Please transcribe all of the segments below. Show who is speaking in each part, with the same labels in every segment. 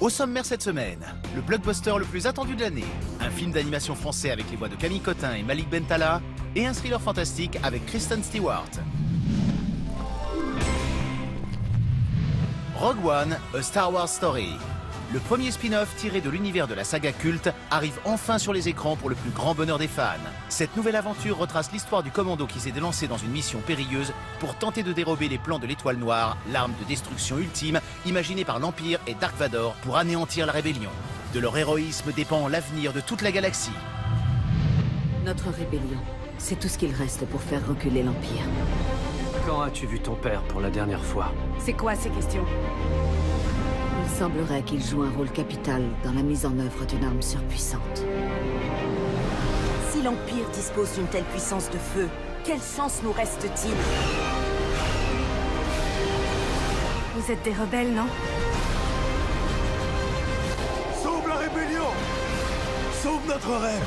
Speaker 1: Au sommaire cette semaine, le blockbuster le plus attendu de l'année, un film d'animation français avec les voix de Camille Cotin et Malik Bentala, et un thriller fantastique avec Kristen Stewart. Rogue One, A Star Wars Story. Le premier spin-off tiré de l'univers de la saga culte arrive enfin sur les écrans pour le plus grand bonheur des fans. Cette nouvelle aventure retrace l'histoire du commando qui s'est lancé dans une mission périlleuse pour tenter de dérober les plans de l'Étoile Noire, l'arme de destruction ultime imaginée par l'Empire et Dark Vador pour anéantir la rébellion. De leur héroïsme dépend l'avenir de toute la galaxie.
Speaker 2: Notre rébellion, c'est tout ce qu'il reste pour faire reculer l'Empire.
Speaker 3: Quand as-tu vu ton père pour la dernière fois?
Speaker 4: C'est quoi ces questions?
Speaker 2: Il semblerait qu'il joue un rôle capital dans la mise en œuvre d'une arme surpuissante.
Speaker 4: Si l'Empire dispose d'une telle puissance de feu, quelle chance nous reste-t-il? Vous êtes des rebelles, non?
Speaker 5: Sauve la rébellion! Sauve notre rêve!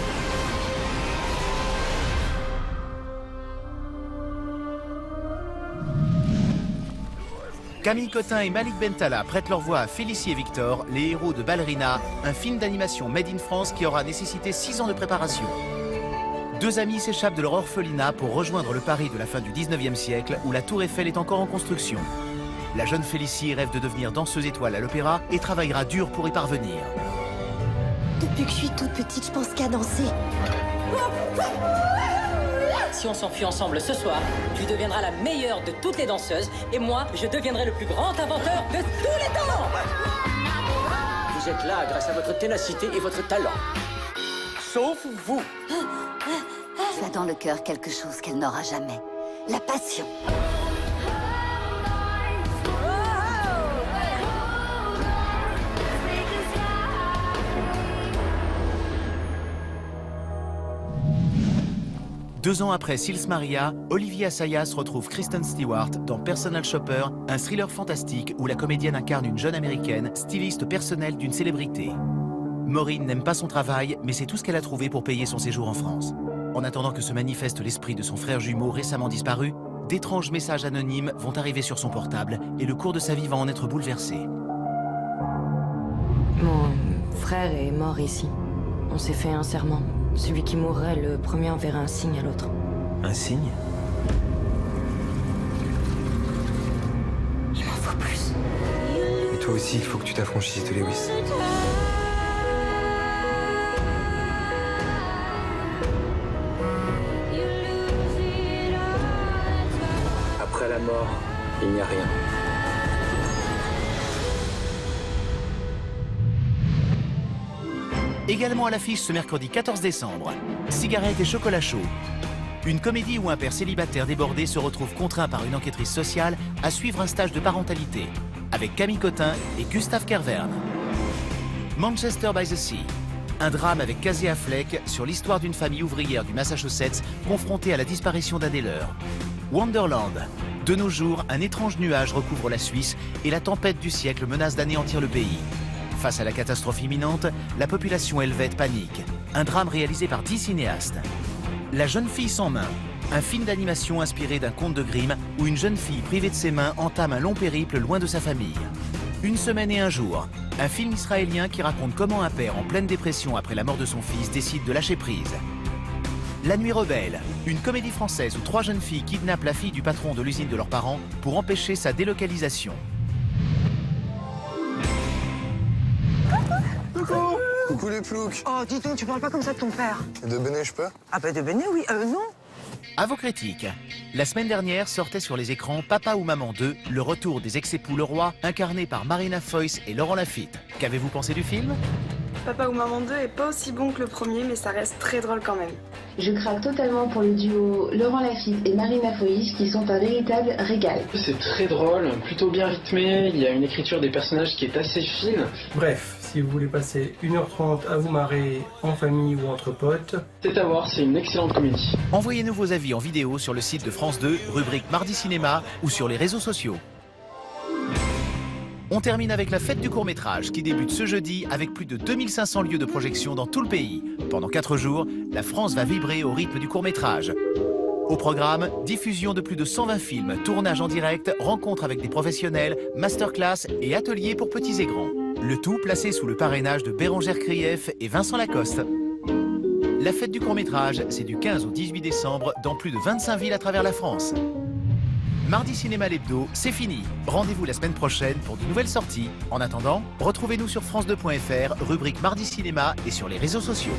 Speaker 1: Camille Cotin et Malik Bentala prêtent leur voix à Félicie et Victor, les héros de Ballerina, un film d'animation made in France qui aura nécessité 6 ans de préparation. Deux amis s'échappent de leur orphelinat pour rejoindre le Paris de la fin du 19e siècle où la Tour Eiffel est encore en construction. La jeune Félicie rêve de devenir danseuse étoile à l'opéra et travaillera dur pour y parvenir.
Speaker 6: Depuis que je suis toute petite, je pense qu'à danser.
Speaker 7: Si on s'enfuit ensemble ce soir, tu deviendras la meilleure de toutes les danseuses et moi, je deviendrai le plus grand inventeur de tous les temps. Vous êtes là grâce à votre ténacité et votre talent. Sauf vous.
Speaker 6: Tu as dans le cœur quelque chose qu'elle n'aura jamais. La passion.
Speaker 1: Deux ans après Sils Maria, Olivier Assayas retrouve Kristen Stewart dans Personal Shopper, un thriller fantastique où la comédienne incarne une jeune américaine, styliste personnelle d'une célébrité. Maureen n'aime pas son travail, mais c'est tout ce qu'elle a trouvé pour payer son séjour en France. En attendant que se manifeste l'esprit de son frère jumeau récemment disparu, d'étranges messages anonymes vont arriver sur son portable et le cours de sa vie va en être bouleversé.
Speaker 8: Mon frère est mort ici. On s'est fait un serment. Celui qui mourrait le premier enverrait un signe à l'autre.
Speaker 3: Un signe?
Speaker 6: Il m'en faut plus.
Speaker 9: Et toi aussi, il faut que tu t'affranchisses de Lewis.
Speaker 3: Après la mort, il n'y a rien.
Speaker 1: Également à l'affiche ce mercredi 14 décembre, Cigarettes et chocolat chaud. Une comédie où un père célibataire débordé se retrouve contraint par une enquêtrice sociale à suivre un stage de parentalité, avec Camille Cotin et Gustave Kervern. Manchester by the Sea. Un drame avec Casey Affleck sur l'histoire d'une famille ouvrière du Massachusetts confrontée à la disparition d'un des leurs. Wonderland. De nos jours, un étrange nuage recouvre la Suisse et la tempête du siècle menace d'anéantir le pays. Face à la catastrophe imminente, la population helvète panique. Un drame réalisé par 10 cinéastes. La jeune fille sans main. Un film d'animation inspiré d'un conte de Grimm où une jeune fille privée de ses mains entame un long périple loin de sa famille. Une semaine et un jour. Un film israélien qui raconte comment un père en pleine dépression après la mort de son fils décide de lâcher prise. La Nuit rebelle. Une comédie française où 3 jeunes filles kidnappent la fille du patron de l'usine de leurs parents pour empêcher sa délocalisation.
Speaker 9: Coucou les ploucs.
Speaker 4: Oh, dis donc, tu parles pas comme ça de ton père.
Speaker 9: Et de Béné, je peux?
Speaker 4: Ah bah de Béné, oui. Non.
Speaker 1: À vos critiques. La semaine dernière sortait sur les écrans Papa ou Maman 2, le retour des ex-époux Leroy, incarnés par Marina Foïs et Laurent Lafitte. Qu'avez-vous pensé du film?
Speaker 10: Papa ou Maman 2 est pas aussi bon que le premier, mais ça reste très drôle quand même.
Speaker 11: Je craque totalement pour le duo Laurent Lafitte et Marina Foïs qui sont un véritable régal.
Speaker 12: C'est très drôle, plutôt bien rythmé, il y a une écriture des personnages qui est assez fine.
Speaker 13: Bref, si vous voulez passer 1h30 à vous marrer en famille ou entre potes,
Speaker 12: c'est à voir, c'est une excellente comédie.
Speaker 1: Envoyez-nous vos avis en vidéo sur le site de France 2, rubrique Mardi Cinéma ou sur les réseaux sociaux. On termine avec la fête du court-métrage qui débute ce jeudi avec plus de 2500 lieux de projection dans tout le pays. Pendant 4 jours, la France va vibrer au rythme du court-métrage. Au programme, diffusion de plus de 120 films, tournage en direct, rencontres avec des professionnels, masterclass et ateliers pour petits et grands. Le tout placé sous le parrainage de Bérangère Krief et Vincent Lacoste. La fête du court-métrage, c'est du 15 au 18 décembre dans plus de 25 villes à travers la France. Mardi Cinéma l'hebdo, c'est fini. Rendez-vous la semaine prochaine pour de nouvelles sorties. En attendant, retrouvez-nous sur France2.fr, rubrique Mardi Cinéma et sur les réseaux sociaux.